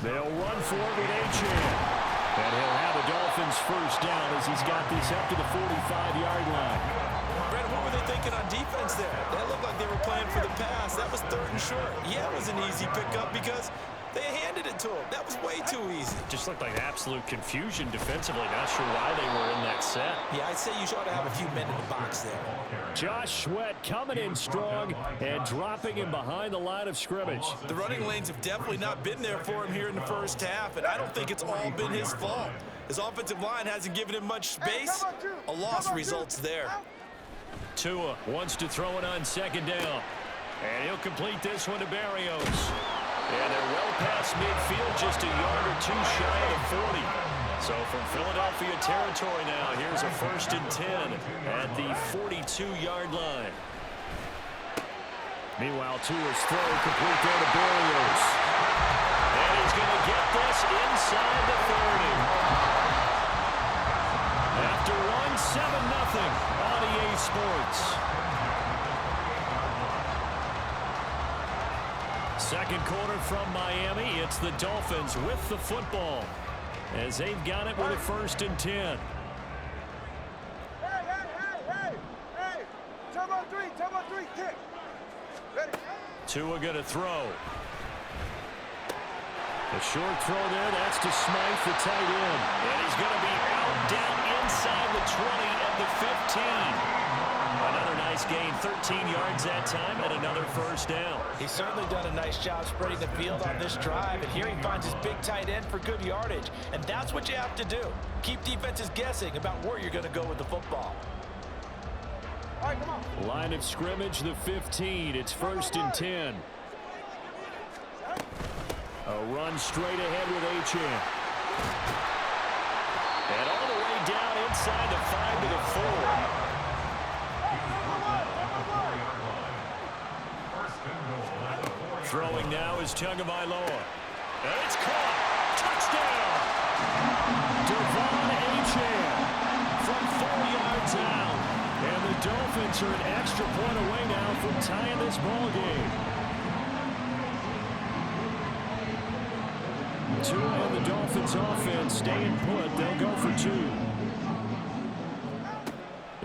They'll run for it with Achane. And he'll have a Dolphins first down as he's got this up to the 45-yard line. Brett, what were they thinking on defense there? That looked like they were playing for the pass. That was 3rd and short. Yeah, it was an easy pickup because they handed it to him. That was way too easy. Just looked like absolute confusion defensively. Not sure why they were in that set. Yeah, I'd say you ought to have a few men in the box there. Josh Sweat coming in strong and dropping him behind the line of scrimmage. The running lanes have definitely not been there for him here in the first half, and I don't think it's all been his fault. His offensive line hasn't given him much space. A loss results there. Tua wants to throw it on 2nd down. And he'll complete this one to Barrios. And they're well past midfield, just a yard or 2 shy of 40. So from Philadelphia territory now, here's a 1st and 10 at the 42-yard line. Meanwhile, Tua's throw complete there to Barrios. And he's going to get this inside the 30. After one, 7-0 on EA Sports. Second quarter from Miami. It's the Dolphins with the football as they've got it with a 1st and 10. Hey. Turbo 3, kick. Ready. Tua going to throw. A short throw there. That's to Smythe, the tight end. And he's going to be out down inside the 20 at the 15. Another nice gain, 13 yards that time, and another 1st down. He's certainly done a nice job spreading the field on this drive, and here he finds his big tight end for good yardage. And that's what you have to do. Keep defenses guessing about where you're going to go with the football. All right, come on. Line of scrimmage, the 15. It's 1st and 10. A run straight ahead with Achane. And all the way down inside the 5 to the 4. Throwing now is Tagovailoa. And it's caught. Touchdown! Devon Achane from 4 yards out. And the Dolphins are an extra point away now from tying this ball game. Tua and the Dolphins offense staying put. They'll go for 2.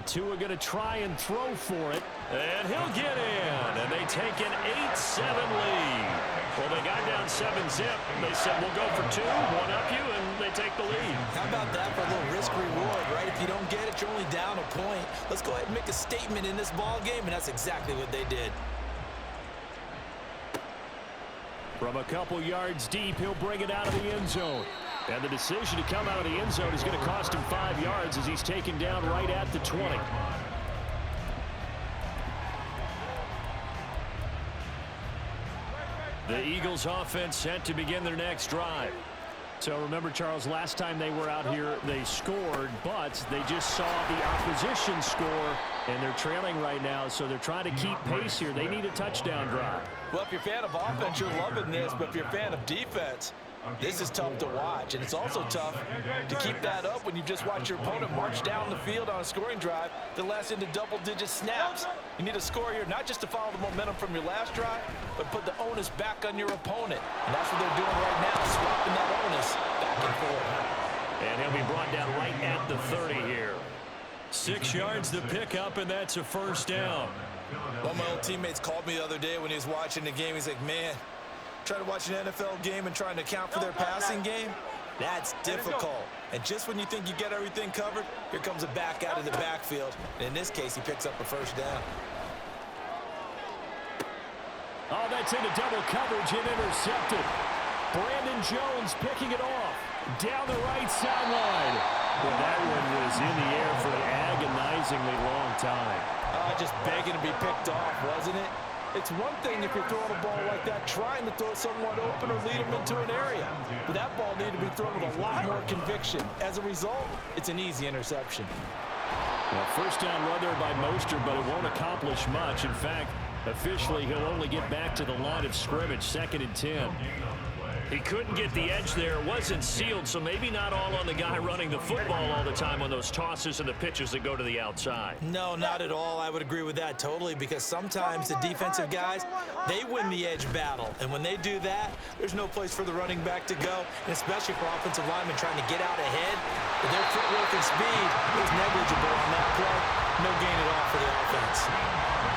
Tua going to try and throw for it, and he'll get in, and they take an 8-7 lead. Well, they got down 7-zip. They said, we'll go for 2, one up you, and they take the lead. How about that for a little risk-reward, right? If you don't get it, you're only down a point. Let's go ahead and make a statement in this ball game, and that's exactly what they did. From a couple yards deep, he'll bring it out of the end zone. And the decision to come out of the end zone is going to cost him 5 yards as he's taken down right at the 20. The Eagles offense set to begin their next drive. So remember, Charles, last time they were out here, they scored, but they just saw the opposition score, and they're trailing right now, so they're trying to keep pace here. They need a touchdown drive. Well, if you're a fan of offense, you're loving this, but if you're a fan of defense, this is tough to watch, and it's also tough to keep that up when you just watch your opponent march down the field on a scoring drive that lasts into double-digit snaps. You need a score here, not just to follow the momentum from your last drive, but put the onus back on your opponent. And that's what they're doing right now, swapping that onus back and forth. And he'll be brought down right at the 30 here. 6 yards to pick up, and that's a 1st down. One of my old teammates called me the other day when he was watching the game. He's like, man, trying to watch an NFL game and trying to account for their passing game, that's difficult. And just when you think you get everything covered, here comes a back out of the backfield. And in this case, he picks up a 1st down. Oh, that's into double coverage and intercepted. Brandon Jones picking it off down the right sideline. Well, that one was in the air for an agonizingly long time. Just begging to be picked off, wasn't it? It's one thing if you're throwing a ball like that, trying to throw someone open or lead them into an area. But that ball needed to be thrown with a lot more conviction. As a result, it's an easy interception. Well, 1st down run there by Mostert, but it won't accomplish much. In fact, officially, he'll only get back to the line of scrimmage, 2nd and 10. He couldn't get the edge there. It wasn't sealed, so maybe not all on the guy running the football all the time on those tosses and the pitches that go to the outside. No, not at all. I would agree with that totally, because sometimes the defensive guys, they win the edge battle. And when they do that, there's no place for the running back to go, and especially for offensive linemen trying to get out ahead. But their footwork and speed was negligible on that play. No gain at all for the offense.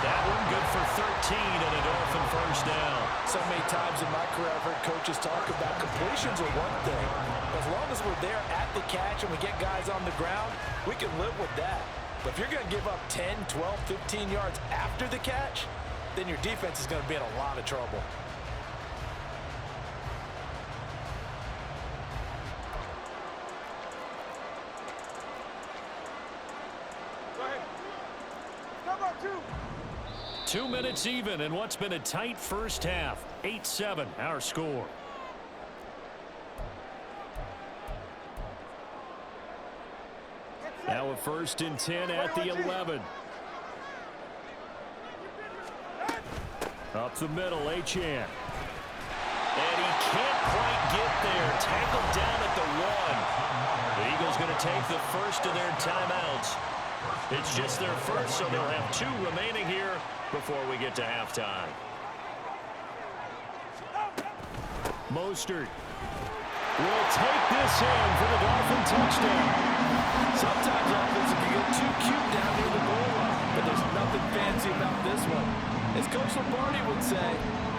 That one good for 13 and a Dolphin first down. So many times in my career I've heard coaches talk about completions are one thing. As long as we're there at the catch and we get guys on the ground, we can live with that. But if you're going to give up 10, 12, 15 yards after the catch, then your defense is going to be in a lot of trouble. Go ahead. Number 2. 2 minutes even in what's been a tight first half. 8-7 our score. Now a 1st and 10 at the 11. Up the middle, Achane. And he can't quite get there. Tackled down at the 1. The Eagles going to take the first of their timeouts. It's just their first, so they'll have 2 remaining here before we get to halftime. Mostert will take this in for the Dolphin touchdown. Sometimes offenses can get too cute down near the goal line, but there's nothing fancy about this one. As Coach Lombardi would say,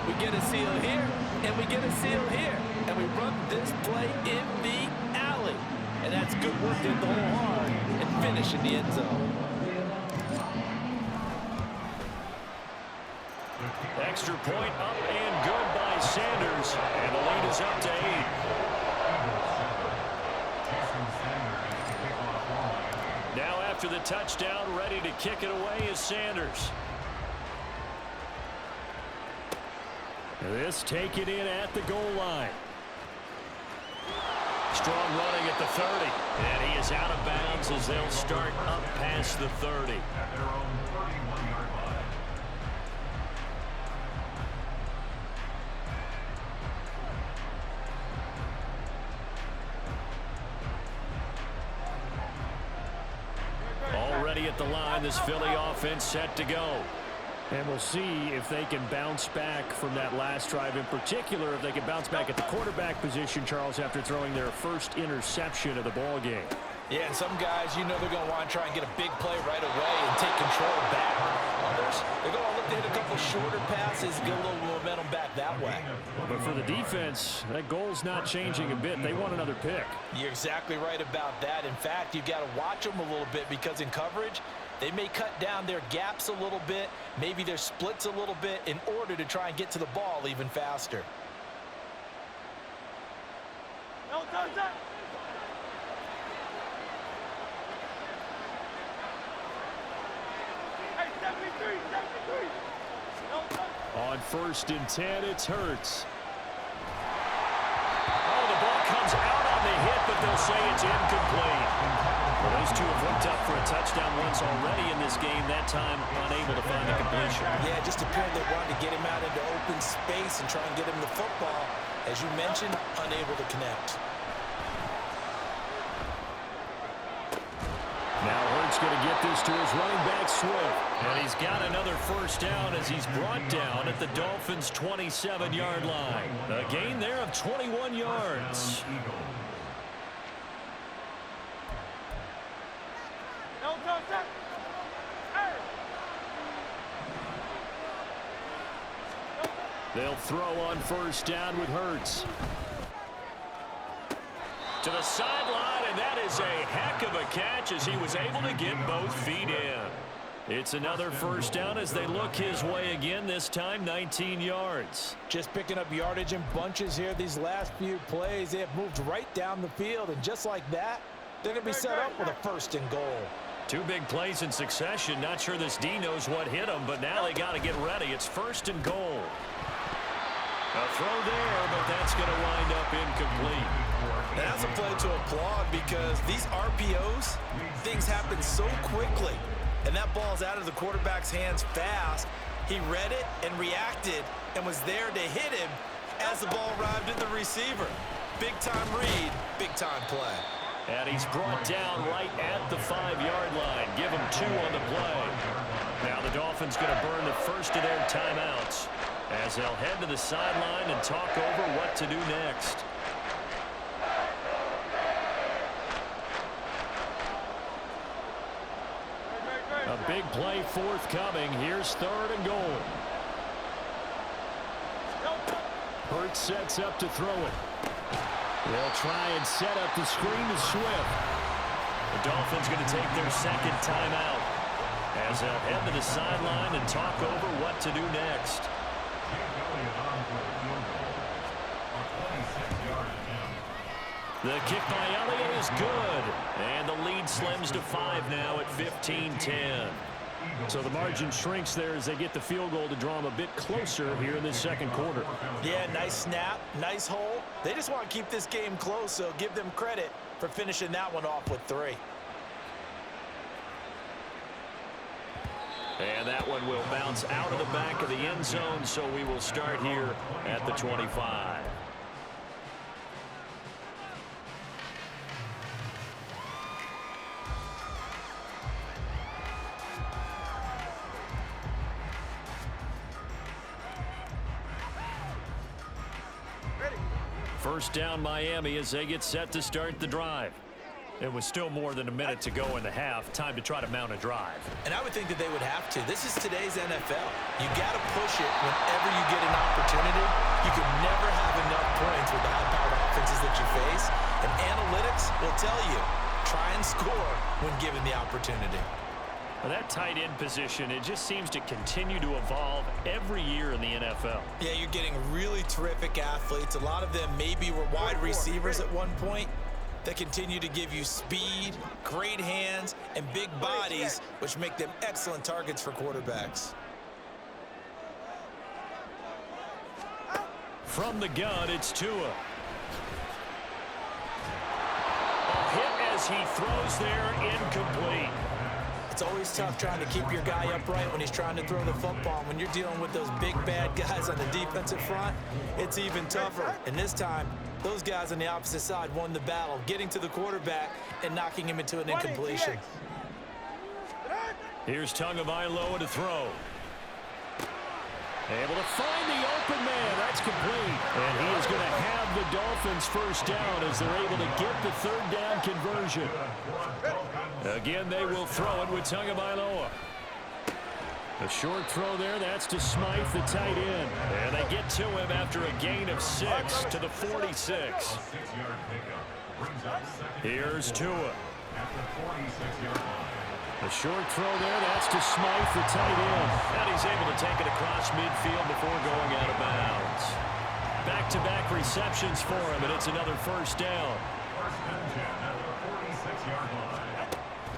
we get a seal here, and we get a seal here, and we run this play in the alley. And that's good work in the hole hard and finish in the end zone. Extra point up and good by Sanders, and the lead is up to 8. Now after the touchdown, ready to kick it away is Sanders. This taken in at the goal line. Strong running at the 30, and he is out of bounds as they'll start up past the 30. Already at the line, this Philly offense set to go. And we'll see if they can bounce back from that last drive, in particular if they can bounce back at the quarterback position, Charles, after throwing their first interception of the ball game. Yeah, and some guys, you know they're going to want to try and get a big play right away and take control back. Others, they're going to look to hit a couple shorter passes, get a little momentum back that way. But for the defense, that goal's not changing a bit. They want another pick. You're exactly right about that. In fact, you've got to watch them a little bit, because in coverage, they may cut down their gaps a little bit, maybe their splits a little bit, in order to try and get to the ball even faster. No, touchdown. Hey, 73, 73. No, touchdown. On 1st and 10, it's Hurts. Oh, the ball comes out on the hit, but they'll say it's incomplete. Well, those two have hooked up for a touchdown once already in this game, that time unable to find the completion. Yeah, just appeared they wanted to get him out into open space and try and get him the football. As you mentioned, unable to connect. Now Hurts going to get this to his running back, Swift. And he's got another first down as he's brought down at the Dolphins' 27-yard line. A gain there of 21 yards. No, touchdown. Hey. They'll throw on 1st down with Hurts. To the sideline, and that is a heck of a catch as he was able to get both feet in. It's another first down as they look his way again, this time 19 yards. Just picking up yardage in bunches here these last few plays. They have moved right down the field, and just like that, they're going to be set up with a 1st and goal. 2 big plays in succession. Not sure this D knows what hit him, but now they got to get ready. It's 1st and goal. A throw there, but that's going to wind up incomplete. That's a play to applaud, because these RPOs, things happen so quickly. And that ball's out of the quarterback's hands fast. He read it and reacted and was there to hit him as the ball arrived at the receiver. Big-time read, big-time play. And he's brought down right at the 5-yard line. Give him 2 on the play. Now the Dolphins going to burn the first of their timeouts as they'll head to the sideline and talk over what to do next. A big play forthcoming. Here's 3rd and goal. Hurts sets up to throw it. They'll try and set up the screen to Swift. The Dolphins going to take their second timeout as they'll head to the sideline and talk over what to do next. The kick by Elliott is good. And the lead slims to 5 now at 15-10. So the margin shrinks there as they get the field goal to draw them a bit closer here in this second quarter. Yeah, nice snap, nice hole. They just want to keep this game close, so give them credit for finishing that one off with 3. And that one will bounce out of the back of the end zone, so we will start here at the 25. First down Miami as they get set to start the drive. It was still more than a minute to go in the half. Time to try to mount a drive. And I would think that they would have to. This is today's NFL. You got to push it whenever you get an opportunity. You can never have enough points with the high-powered offenses that you face. And analytics will tell you, try and score when given the opportunity. Well, that tight end position, it just seems to continue to evolve every year in the NFL. Yeah, you're getting really terrific athletes. A lot of them maybe were wide receivers at one point that continue to give you speed, great hands, and big bodies, which make them excellent targets for quarterbacks. From the gun, it's Tua. A hit as he throws there, incomplete. It's always tough trying to keep your guy upright when he's trying to throw the football. When you're dealing with those big, bad guys on the defensive front, it's even tougher. And this time, those guys on the opposite side won the battle, getting to the quarterback and knocking him into an incompletion. Here's Tagovailoa to throw. Able to find the open man. That's complete. And he is going to have the Dolphins first down as they're able to get the 3rd down conversion. Again, they will throw it with Tagovailoa. A short throw there. That's to Smythe, the tight end. And they get to him after a gain of 6 to the 46. Here's Tua. A short throw there. That's to Smythe, the tight end. And he's able to take it across midfield before going out of bounds. Back-to-back receptions for him, and it's another first down.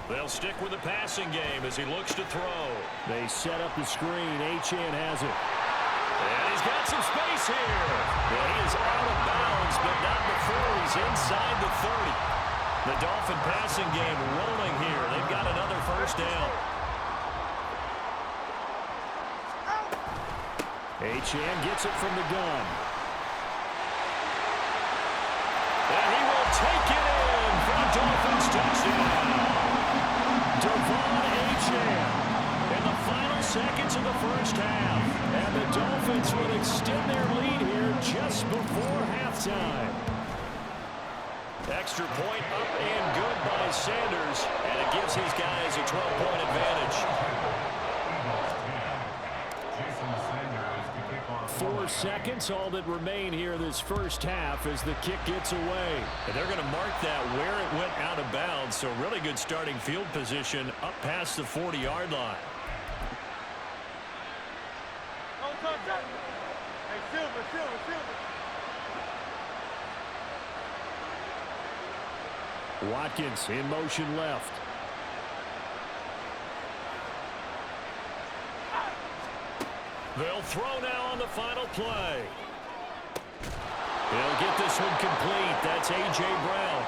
They'll stick with the passing game as he looks to throw. They set up the screen. Achane has it. And he's got some space here. Well, he is out of bounds, but not before he's inside the 30. The Dolphin passing game rolling here. They've got another first down. Achane gets it from the gun. And he will take it in for a Dolphins touchdown. Devon Achane in the final seconds of the first half. And the Dolphins will extend their lead here just before halftime. Extra point up and good by Sanders, and it gives his guys a 12-point advantage. 4 seconds, all that remain here this first half as the kick gets away. And they're going to mark that where it went out of bounds, so really good starting field position up past the 40-yard line. Hey, Silver. Watkins in motion left. They'll throw now on the final play. He'll get this one complete. That's A.J. Brown.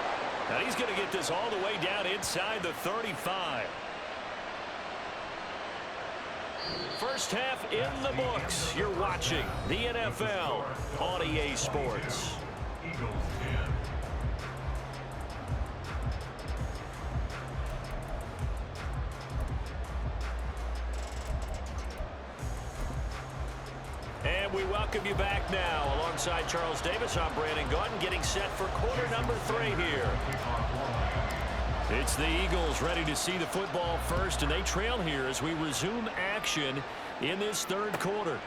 And he's going to get this all the way down inside the 35. First half in the books. You're watching the NFL on EA Sports. And we welcome you back now. Alongside Charles Davis, I'm Brandon Gaudin, getting set for quarter number 3 here. It's the Eagles ready to see the football first, and they trail here as we resume action in this third quarter.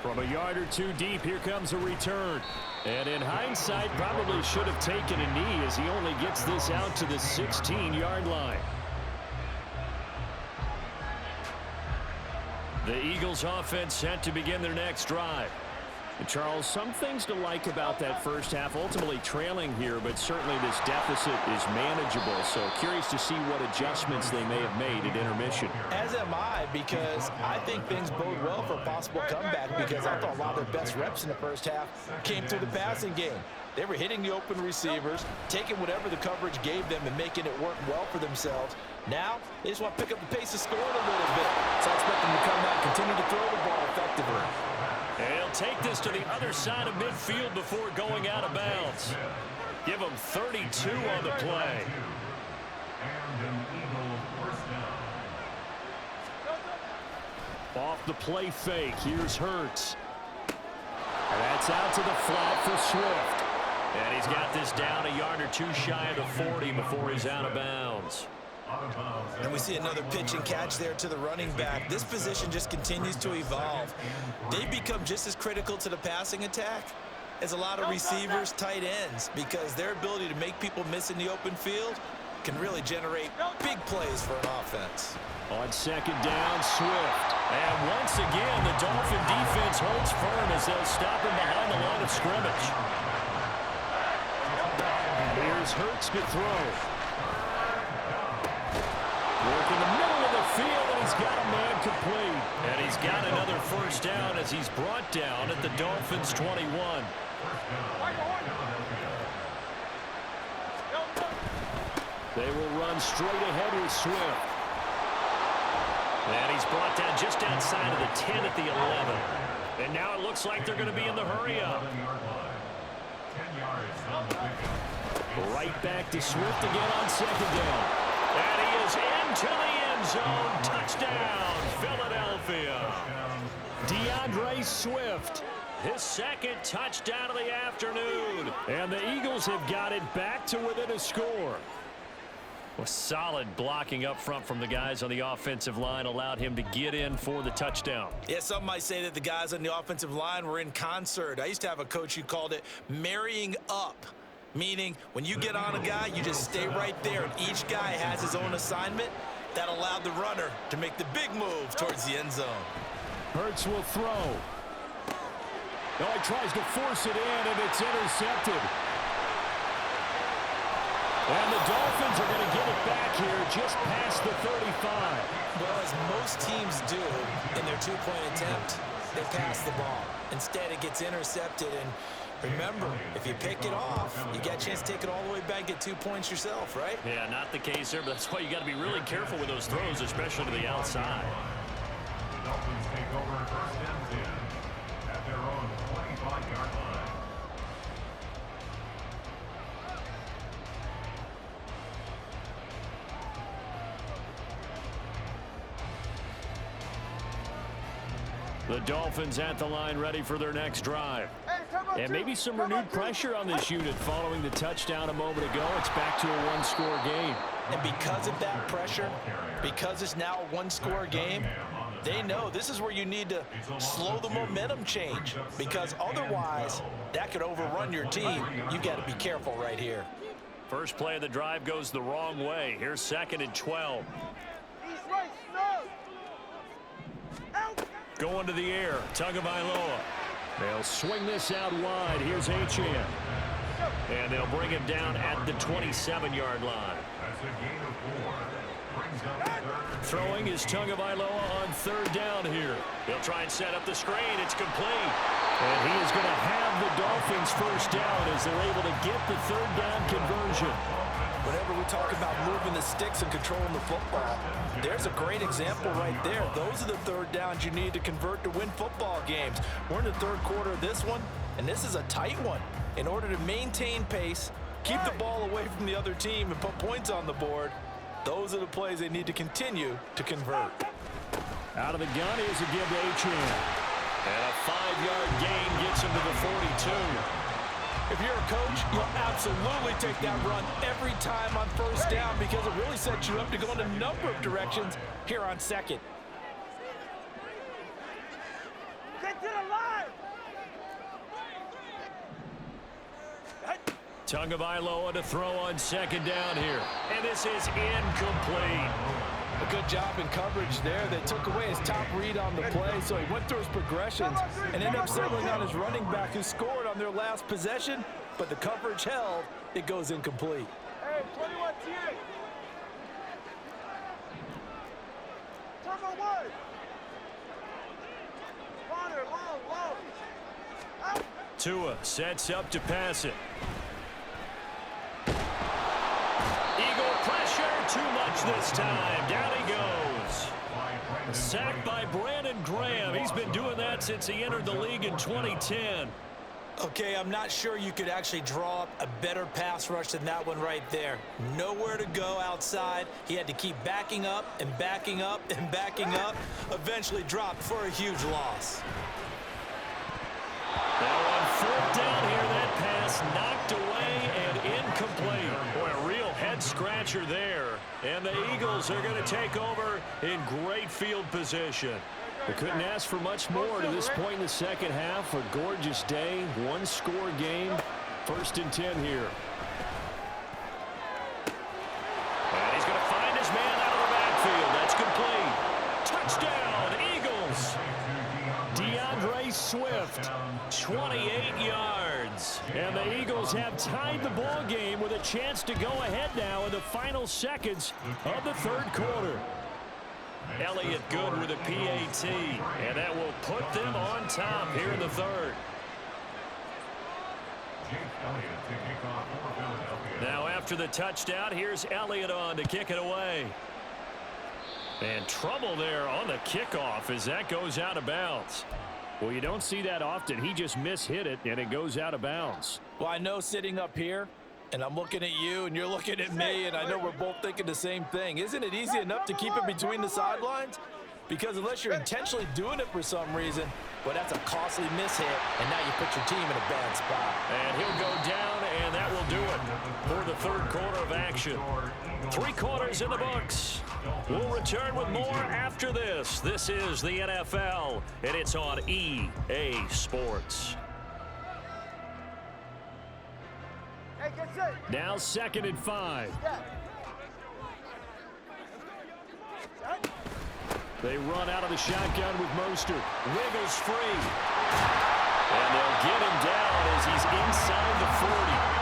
From a yard or two deep, here comes a return. And in hindsight, probably should have taken a knee as he only gets this out to the 16-yard line. The Eagles offense set to begin their next drive. And Charles, some things to like about that first half, ultimately trailing here, but certainly this deficit is manageable. So curious to see what adjustments they may have made at intermission. As am I, because I think things bode well for a possible comeback, because I thought a lot of their best reps in the first half came through the passing game. They were hitting the open receivers, taking whatever the coverage gave them and making it work well for themselves. Now, they just want to pick up the pace of scoring a little bit. So I expect them to come out and continue to throw the ball effectively. And he'll take this to the other side of midfield before going out of bounds. Give him 32 on the play. Off the play fake, here's Hurts. And that's out to the flat for Swift. And he's got this down a yard or two shy of the 40 before he's out of bounds. And we see another pitch and catch there to the running back. This position just continues to evolve. They become just as critical to the passing attack as a lot of receivers, tight ends, because their ability to make people miss in the open field can really generate big plays for an offense. On second down, Swift. And once again, the Dolphin defense holds firm as they'll stop him behind the line of scrimmage. Here's Hurts to throw. Work in the middle of the field, and he's got a man complete. And he's got another first down as he's brought down at the Dolphins' 21. They will run straight ahead with Swift. And he's brought down just outside of the 10 at the 11. And now it looks like they're going to be in the hurry-up. Right back to Swift again on second down. And he is into the end zone. Touchdown, Philadelphia. DeAndre Swift, his second touchdown of the afternoon. And the Eagles have got it back to within a score. Well, solid blocking up front from the guys on the offensive line allowed him to get in for the touchdown. Yeah, some might say that the guys on the offensive line were in concert. I used to have a coach who called it marrying up. Meaning, when you get on a guy, you just stay right there, and each guy has his own assignment. That allowed the runner to make the big move towards the end zone. Hurts will throw. Oh, he tries to force it in, and it's intercepted. And the Dolphins are going to get it back here just past the 35. Well, as most teams do in their two-point attempt, they pass the ball. Instead, it gets intercepted, and remember, if you pick it off, you got a chance to take it all the way back, get 2 points yourself, right? Yeah, not the case there, but that's why you got to be really careful with those throws, especially to the outside. The Dolphins take over first and 10 at their own 25-yard line. The Dolphins at the line ready for their next drive. And maybe some renewed pressure on this unit following the touchdown a moment ago. It's back to a one-score game. And because of that pressure, because it's now a one-score game, they know this is where you need to slow the momentum change, because otherwise that could overrun your team. You got to be careful right here. First play of the drive goes the wrong way. Here's second and 12. Going to the air, Tagovailoa. They'll swing this out wide. Here's Achane. And they'll bring him down at the 27-yard line. Throwing is Tagovailoa on third down here. They'll try and set up the screen. It's complete. And he is going to have the Dolphins first down as they're able to get the third down conversion. Whenever we talk about moving the sticks and controlling the football, there's a great example right there. Those are the third downs you need to convert to win football games. We're in the third quarter of this one, and this is a tight one. In order to maintain pace, keep the ball away from the other team, and put points on the board, those are the plays they need to continue to convert. Out of the gun is a give to Achane. And a 5-yard gain gets him to the 42. If you're a coach, you'll absolutely take that run every time on first down because it really sets you up to go in a number of directions here on second. Get to the line! Tagovailoa to throw on second down here. And this is incomplete. A good job in coverage there. They took away his top read on the play, so he went through his progressions and ended up settling on his running back who scored on their last possession, but the coverage held. It goes incomplete. Hey, 21 T. Turbo 1. Corner, long. Out. Tua sets up to pass it. Eagle pressure, too much this time. Down he goes. Sacked by Brandon Graham. He's been doing that since he entered the league in 2010. Okay, I'm not sure you could actually draw up a better pass rush than that one right there. Nowhere to go outside. He had to keep backing up and backing up and backing up. Eventually dropped for a huge loss. Now on fourth down here, that pass knocked away and incomplete. Boy, a real head-scratcher there. And the Eagles are going to take over in great field position. They couldn't ask for much more to this point in the second half. A gorgeous day, one-score game. 1st and 10 here. And he's going to find his man out of the backfield. That's complete. Touchdown, Eagles. DeAndre Swift, 28 yards. And the Eagles have tied the ball game with a chance to go ahead now in the final seconds of the third quarter. Elliott good with a PAT, and that will put them on top here in the third. Now after the touchdown, here's Elliott on to kick it away. And trouble there on the kickoff as that goes out of bounds. Well, you don't see that often. He just mishit it, and it goes out of bounds. Well, I know sitting up here, and I'm looking at you, and you're looking at me, and I know we're both thinking the same thing. Isn't it easy enough to keep it between the sidelines? Because unless you're intentionally doing it for some reason, well, that's a costly mishit, and now you put your team in a bad spot. And he'll go down, and that will do it for the third quarter of action. 3 quarters in the books. We'll return with more after this. This is the NFL, and it's on EA Sports. Hey, get set. Now 2nd and 5. They run out of the shotgun with Mostert. Wiggles free. And they'll get him down as he's inside the 40.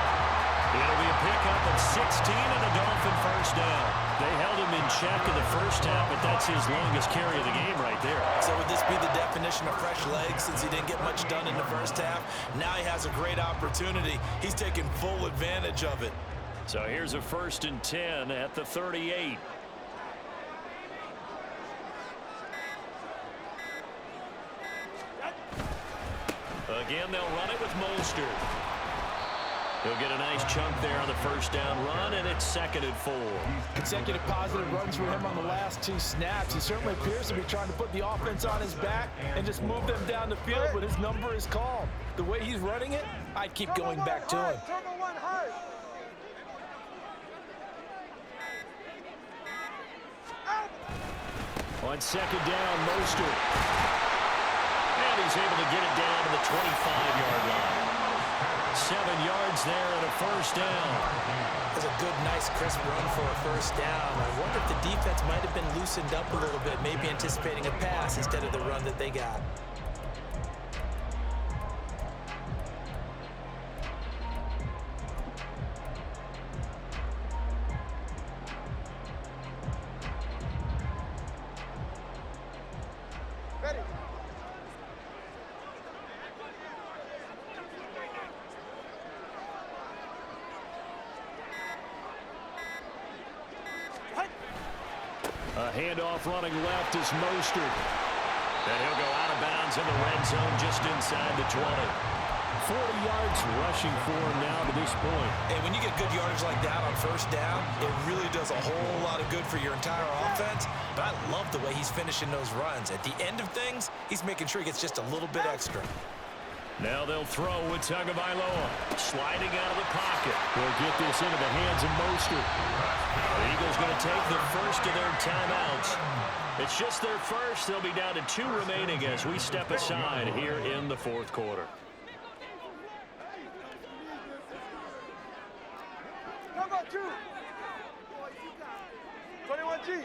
It'll be a pickup of 16 and a Dolphin first down. They held him in check in the first half, but that's his longest carry of the game right there. So would this be the definition of fresh legs since he didn't get much done in the first half? Now he has a great opportunity. He's taking full advantage of it. So here's a 1st and 10 at the 38. Again, they'll run it with Mostert. He'll get a nice chunk there on the first down run, and it's 2nd and 4. Consecutive positive runs for him on the last 2 snaps. He certainly appears to be trying to put the offense on his back and just move them down the field, but his number is called. The way he's running it, I'd keep going back to him. Turbo 1 hard. On 2nd down, Mostert. And he's able to get it down to the 25-yard line. 7 yards there and a first down. That's a good, nice, crisp run for a first down. I wonder if the defense might have been loosened up a little bit, maybe anticipating a pass instead of the run that they got. Ready. handoff running left is Mostert. And he'll go out of bounds in the red zone just inside the 20. 40 yards rushing for him now to this point. And when you get good yardage like that on first down, it really does a whole lot of good for your entire offense. But I love the way he's finishing those runs. At the end of things, he's making sure he gets just a little bit extra. Now they'll throw with Tagovailoa. Sliding out of the pocket. They'll get this into the hands of Mostert. The Eagles going to take the first of their timeouts. It's just their first. They'll be down to 2 remaining as we step aside here in the fourth quarter. Come on, 2. 21G.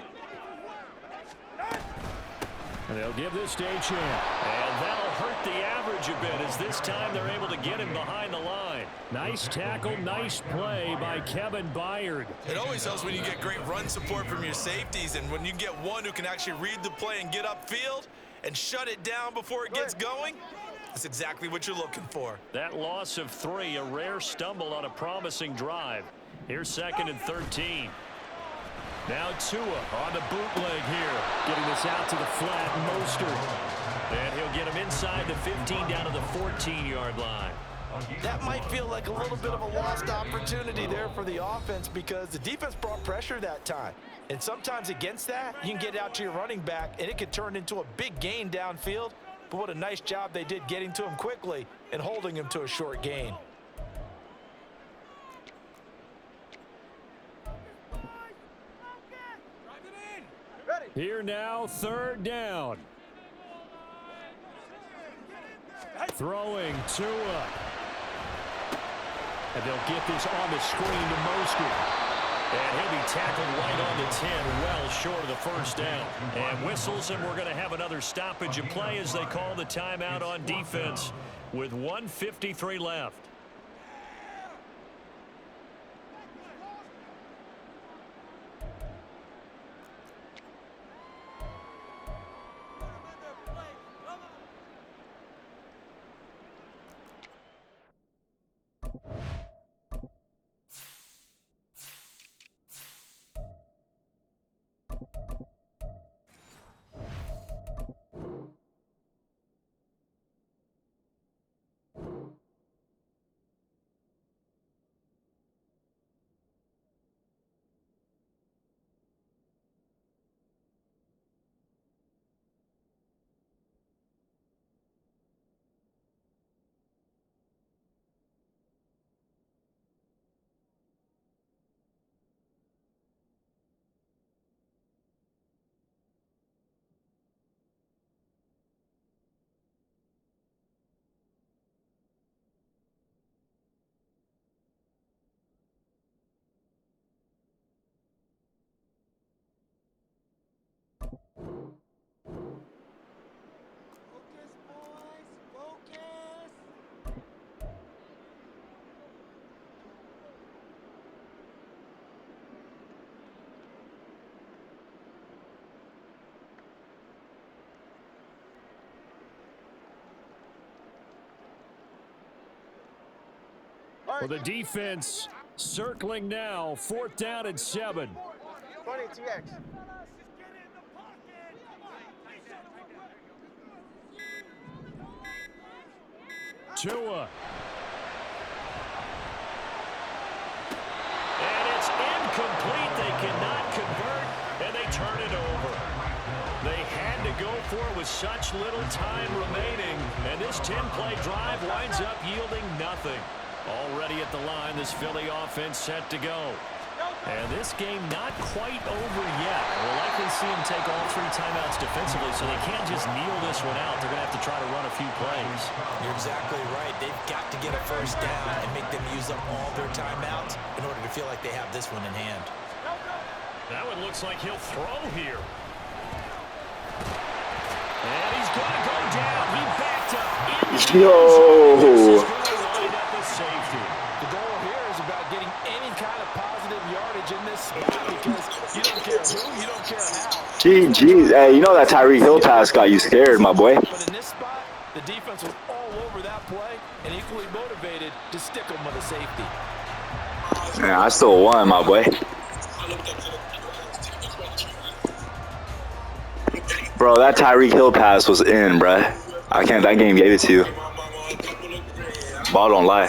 And they'll give this to Achane. And that'll hurt the average a bit as this time they're able to get him behind the line. Nice tackle, nice play by Kevin Byard. It always helps when you get great run support from your safeties, and when you get one who can actually read the play and get upfield and shut it down before it gets going, that's exactly what you're looking for. That loss of 3, a rare stumble on a promising drive. Here's 2nd and 13. Now Tua on the bootleg here. Getting this out to the flat, Mostert. And he'll get him inside the 15 down to the 14-yard line. That might feel like a little bit of a lost opportunity there for the offense because the defense brought pressure that time. And sometimes against that, you can get out to your running back, and it could turn into a big gain downfield. But what a nice job they did getting to him quickly and holding him to a short gain. Here now, 3rd down. Throwing Tua. And they'll get this on the screen to Mostert. And he'll be tackled right on the 10, well short of the first down. And whistles, and we're going to have another stoppage of play as they call the timeout on defense with 1:53 left. Well, the defense circling now. 4th down and 7. 20 TX. Tua. And it's incomplete. They cannot convert, and they turn it over. They had to go for it with such little time remaining, and this 10-play drive winds up yielding nothing. Already at the line, this Philly offense set to go. And this game not quite over yet. We'll likely see them take all 3 timeouts defensively, so they can't just kneel this one out. They're going to have to try to run a few plays. You're exactly right. They've got to get a first down and make them use up all their timeouts in order to feel like they have this one in hand. That one looks like he'll throw here. And he's going to go down. He backed up in the Yo. safety. The goal here is about getting any kind of positive yardage in this spot because you don't care who, you don't care how. Geez, hey, you know that Tyreek Hill pass got you scared, my boy. But in this spot, the defense was all over that play and equally motivated to stick them with a safety. Yeah, I still won, my boy. Bro, that Tyreek Hill pass was in, bruh. I can't. That game gave it to you. Ball don't lie.